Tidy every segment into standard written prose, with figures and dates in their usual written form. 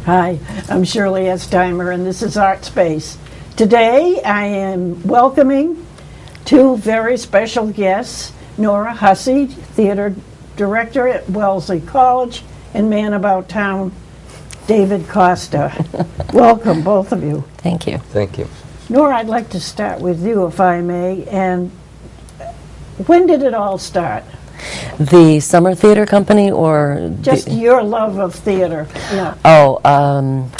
Hi, I'm Shirley Estimer, and this is Artspace. Today, I am welcoming two very special guests, Nora Hussey, theater director at Wellesley College, and Man About Town, David Costa. Welcome, both of you. Thank you. Thank you. Nora, I'd like to start with you, if I may, and when did it all start? The Summer Theater Company, or Just your love of theater. Yeah. Oh,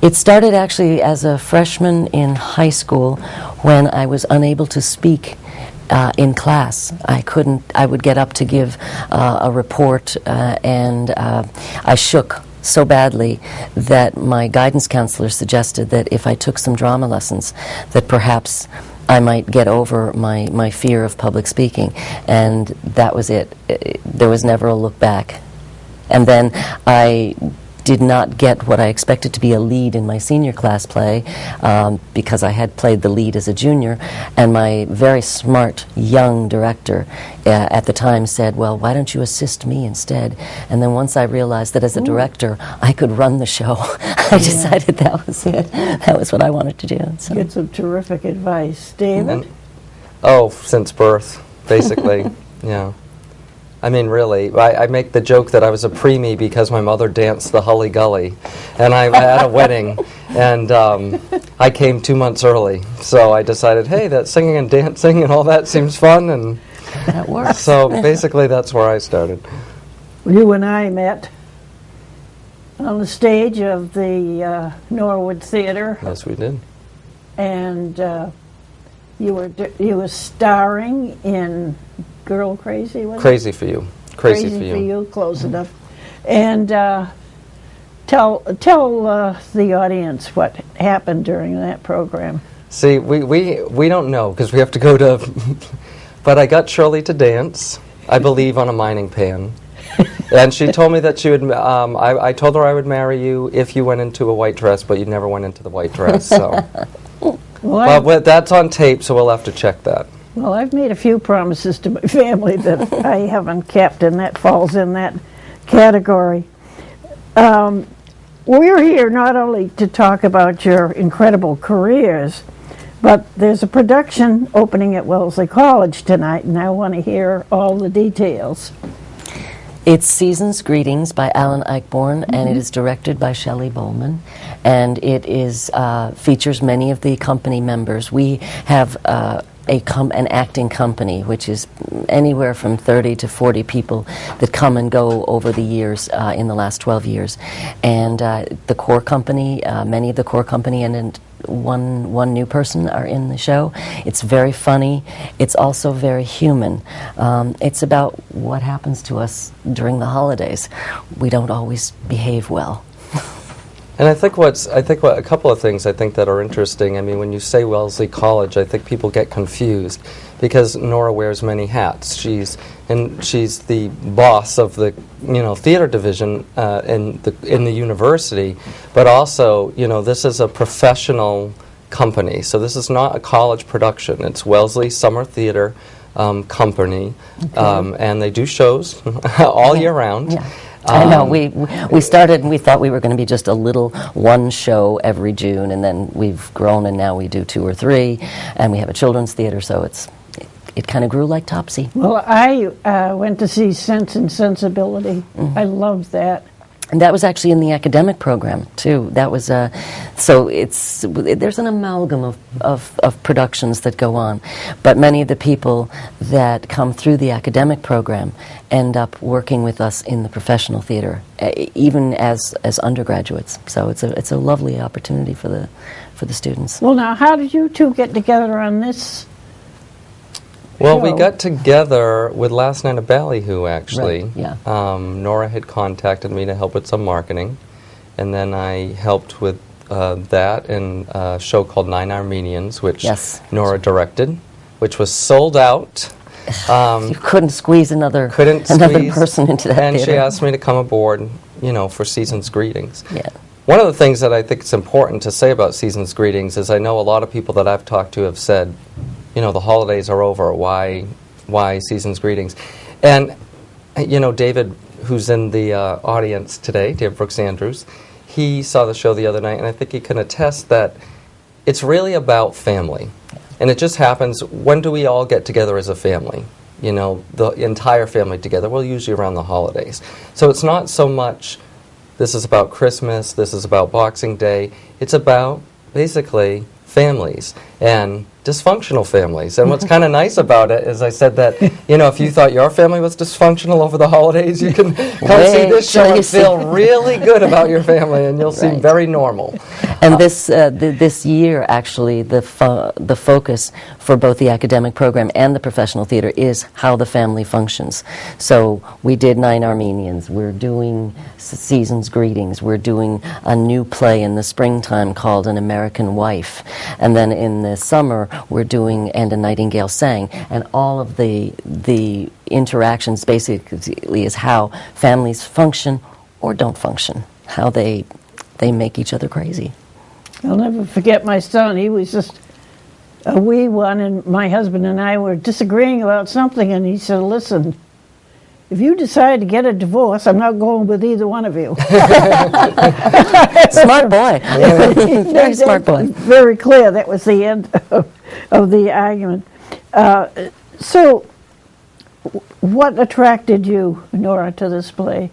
it started actually as a freshman in high school when I was unable to speak in class. I would get up to give a report, and I shook so badly that my guidance counselor suggested that if I took some drama lessons, that perhaps I might get over my fear of public speaking. And that was it. There was never a look back. And then I did not get what I expected to be a lead in my senior class play because I had played the lead as a junior, and my very smart young director at the time said, well, why don't you assist me instead? And then once I realized that as a director I could run the show, I decided that was it. That was what I wanted to do. So. Get some terrific advice. David? Oh, since birth, basically. Yeah. I mean, really, I make the joke that I was a preemie because my mother danced the Hully Gully, and I had a wedding, and I came 2 months early, so I decided, hey, that singing and dancing and all that seems fun, and that works. So basically that's where I started. You and I met on the stage of the Norwood Theater. Yes, we did. And you were starring in Girl Crazy, was Crazy for You. Crazy for You, close enough. And tell the audience what happened during that program. See, we don't know because we have to go to... But I got Shirley to dance, I believe, on a mining pan. And she told me that she would... I told her I would marry you if you went into a white dress, but you never went into the white dress, so... Well, that's on tape, so we'll have to check that. Well, I've made a few promises to my family that I haven't kept, and that falls in that category. We're here not only to talk about your incredible careers, but there's a production opening at Wellesley College tonight, and I want to hear all the details. It's Season's Greetings by Alan Eichborn, and it is directed by Shelley Bowman, and it is features many of the company members. We have an acting company, which is anywhere from 30 to 40 people that come and go over the years, in the last 12 years. And the core company, many of the core company and one new person are in the show. It's very funny. It's also very human. It's about what happens to us during the holidays. We don't always behave well. And I think a couple of things I think that are interesting. I mean, when you say Wellesley College, I think people get confused because Nora wears many hats. She's the boss of the theater division in the university, but also this is a professional company. So this is not a college production. It's Wellesley Summer Theater Company, and they do shows all year round. Yeah. I know, we started and we thought we were going to be just a little one show every June, and then we've grown and now we do 2 or 3, and we have a children's theater, so it kind of grew like Topsy. Well, I went to see Sense and Sensibility. I loved that. And that was actually in the academic program too. That was so there's an amalgam of productions that go on, but many of the people that come through the academic program end up working with us in the professional theater, even as undergraduates. So it's a lovely opportunity for the students. Well, now, how did you two get together on this? Well, we got together with Last Night of Ballyhoo, actually. Right, yeah. Nora had contacted me to help with some marketing, and then I helped with that in a show called Nine Armenians, which Nora directed, which was sold out. You couldn't squeeze another person into that and theater. She asked me to come aboard, for Season's Greetings. Yeah. One of the things that I think is important to say about Season's Greetings is I know a lot of people that I've talked to have said, the holidays are over, why Season's Greetings? And, David who's in the audience today, Dave Brooks Andrews, he saw the show the other night, and I think he can attest that it's really about family. And it just happens, when do we all get together as a family? You know, the entire family together. Well, usually around the holidays. So it's not so much, this is about Christmas, this is about Boxing Day. It's about, basically, families. And dysfunctional families. And what's kind of nice about it is I said that, you know, if you thought your family was dysfunctional over the holidays, you can come see this show and feel really good about your family, and you'll seem very normal. And this year, actually, the focus for both the academic program and the professional theater is how the family functions. So we did 9 Armenians. We're doing Season's Greetings. We're doing a new play in the springtime called An American Wife. And then in the summer, we're doing And a Nightingale Sang. And all of the interactions basically is how families function or don't function, how they make each other crazy. I'll never forget my son. He was just a wee one, and my husband and I were disagreeing about something, and he said, listen, if you decide to get a divorce, I'm not going with either one of you. Smart boy. Very smart boy. Very clear. That was the end of the argument. So what attracted you, Nora, to this play?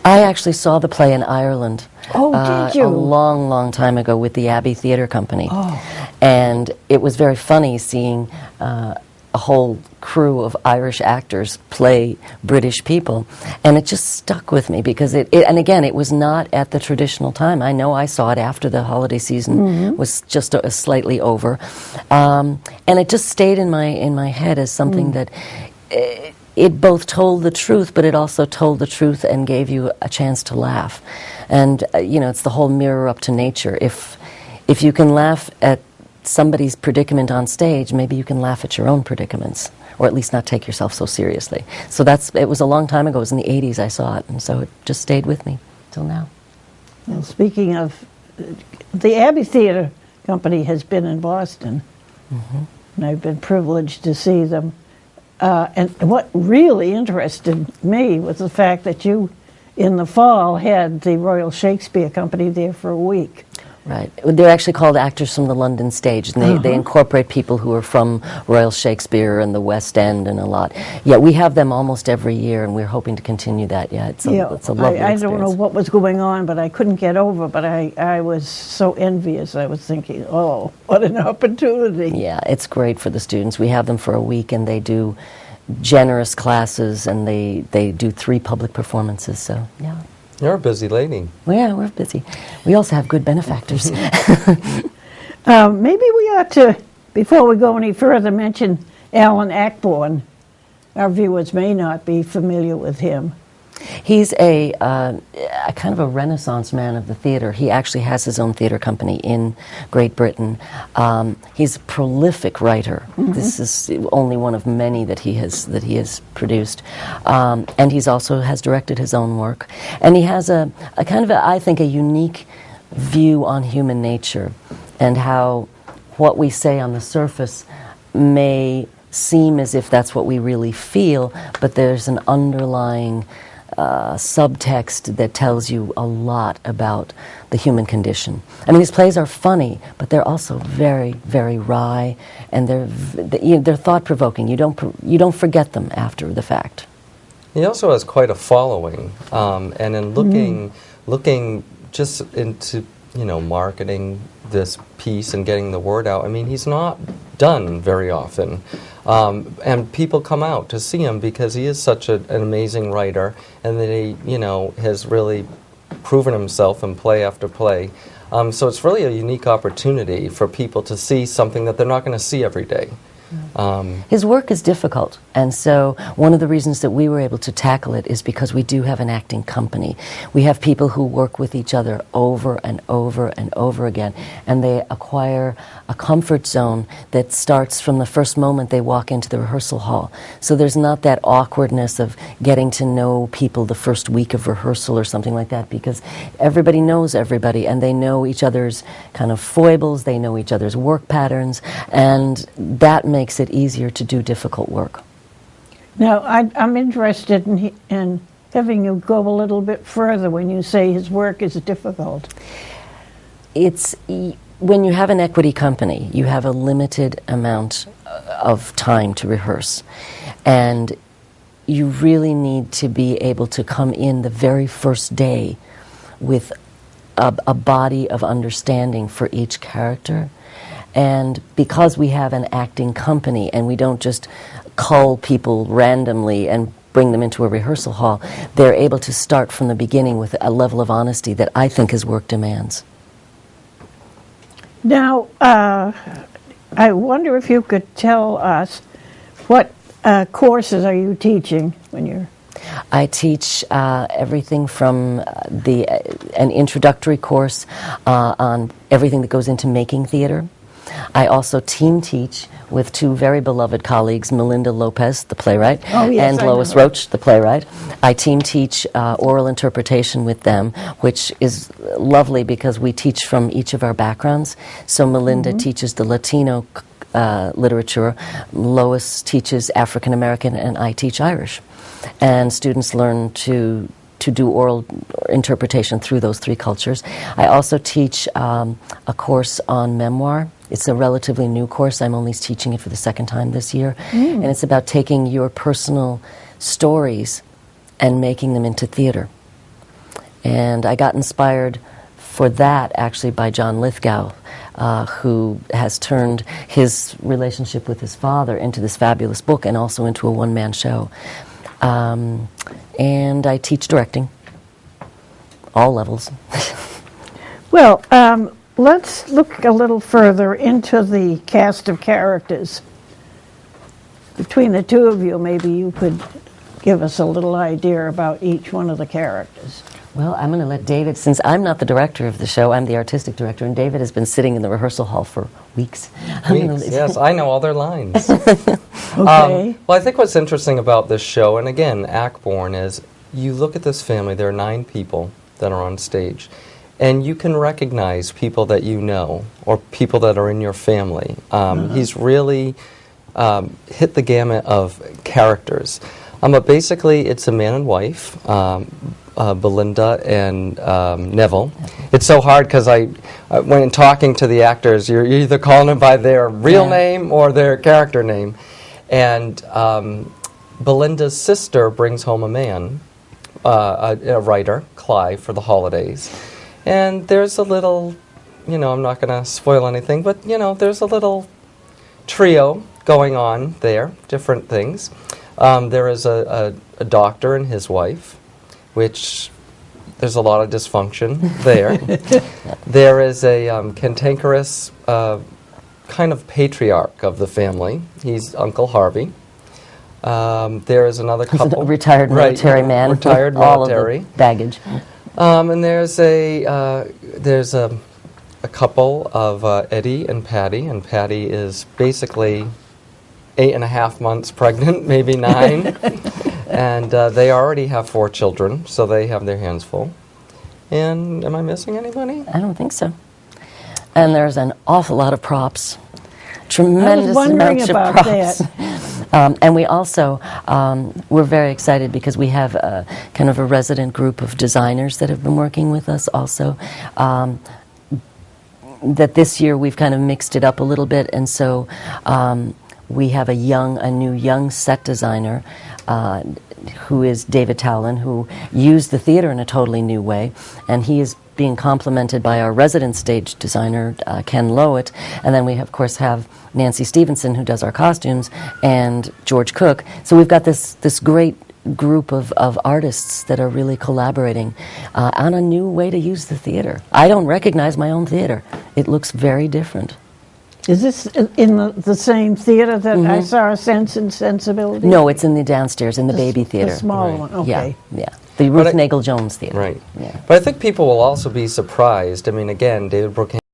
I actually saw the play in Ireland. Oh, did you? A long, long time ago with the Abbey Theatre Company. Oh. And it was very funny seeing a whole crew of Irish actors play British people. And it just stuck with me because and again, it was not at the traditional time. I know I saw it after the holiday season was just slightly over. And it just stayed in my head as something that... it both told the truth, but it also told the truth and gave you a chance to laugh. And, you know, it's the whole mirror up to nature. If you can laugh at somebody's predicament on stage, maybe you can laugh at your own predicaments, or at least not take yourself so seriously. So it was a long time ago. It was in the 80s I saw it, and so it just stayed with me till now. Well, speaking of, the Abbey Theatre Company has been in Boston, and I've been privileged to see them. And what really interested me was the fact that you, in the fall, had the Royal Shakespeare Company there for a week. Right. They're actually called Actors from the London Stage, and they incorporate people who are from Royal Shakespeare and the West End and a lot. Yeah, we have them almost every year, and we're hoping to continue that. Yeah, it's a lovely experience. I don't know what was going on, but I couldn't get over, but I was so envious. I was thinking, oh, what an opportunity. Yeah, it's great for the students. We have them for a week, and they do generous classes, and they do 3 public performances, so yeah. You're a busy lady. Well, yeah, we're busy. We also have good benefactors. Maybe we ought to, before we go any further, mention Alan Ayckbourn. Our viewers may not be familiar with him. He's a kind of a Renaissance man of the theater. He actually has his own theater company in Great Britain. He's a prolific writer. This is only one of many that he has produced, and he's also has directed his own work. And he has a kind of I think a unique view on human nature and how what we say on the surface may seem as if that's what we really feel, but there's an underlying subtext that tells you a lot about the human condition. I mean, these plays are funny, but they're also very, very wry, and they're thought-provoking. You don't forget them after the fact. He also has quite a following, and in looking just into marketing this piece and getting the word out. I mean, he's not done very often. And people come out to see him because he is such an amazing writer, and that he, has really proven himself in play after play. So it's really a unique opportunity for people to see something that they're not going to see every day. His work is difficult, and so one of the reasons that we were able to tackle it is because we do have an acting company. We have people who work with each other over and over and over again, and they acquire a comfort zone that starts from the first moment they walk into the rehearsal hall. So there's not that awkwardness of getting to know people the first week of rehearsal or something like that, because everybody knows everybody, and they know each other's kind of foibles, they know each other's work patterns, and that makes it easier to do difficult work. Now, I'm interested in kind having you go a little bit further when you say his work is difficult. When you have an equity company, you have a limited amount of time to rehearse. And you really need to be able to come in the very first day with a body of understanding for each character. And because we have an acting company and we don't just cull people randomly and bring them into a rehearsal hall, they're able to start from the beginning with a level of honesty that I think his work demands. Now, I wonder if you could tell us what courses are you teaching when you're... I teach everything from an introductory course on everything that goes into making theater. I also team teach with two very beloved colleagues, Melinda Lopez, the playwright, and Lois Roach, the playwright. I team teach oral interpretation with them, which is lovely because we teach from each of our backgrounds. So Melinda teaches the Latino literature, Lois teaches African American, and I teach Irish. And students learn to do oral interpretation through those three cultures. I also teach a course on memoir. It's a relatively new course. I'm only teaching it for the second time this year. And it's about taking your personal stories and making them into theater. And I got inspired for that actually by John Lithgow, who has turned his relationship with his father into this fabulous book and also into a one-man show. And I teach directing, all levels. Well, let's look a little further into the cast of characters. Between the two of you, maybe you could give us a little idea about each one of the characters. Well, I'm going to let David, since I'm not the director of the show, I'm the artistic director, and David has been sitting in the rehearsal hall for weeks. Yes, I know all their lines. Okay. Well, I think what's interesting about this show, and again, Ackborn, is you look at this family, there are 9 people that are on stage, and you can recognize people that you know, or people that are in your family. He's really hit the gamut of characters. But basically, it's a man and wife, Belinda and Neville. It's so hard because when talking to the actors, you're either calling them by their real name or their character name. And Belinda's sister brings home a man, a writer, Clive, for the holidays. And there's a little, I'm not going to spoil anything, but, there's a little trio going on there, different things. There is a doctor and his wife, which there's a lot of dysfunction there. There is a cantankerous kind of patriarch of the family. He's Uncle Harvey. There is another couple. A retired military man. Retired military. All of the baggage. And there's a couple of Eddie and Patty is basically 8.5 months pregnant, maybe 9. And they already have 4 children, so they have their hands full. And am I missing anybody? I don't think so. And there's an awful lot of props. Tremendous amounts of props. And we also, we're very excited because we have kind of a resident group of designers that have been working with us also. That this year we've kind of mixed it up a little bit, and so we have a new young set designer who is David Towlin, who used the theater in a totally new way, and he is being complemented by our resident stage designer, Ken Lowett, and then we, of course, have Nancy Stevenson, who does our costumes, and George Cook. So we've got this great group of artists that are really collaborating on a new way to use the theater. I don't recognize my own theater. It looks very different. Is this in the same theater that I saw Sense and Sensibility? No, it's in the downstairs, in the baby theater. The small one, okay. Yeah. The Ruth Nagel Jones Theater. Right. Yeah. But I think people will also be surprised. I mean, again, David Brookhaven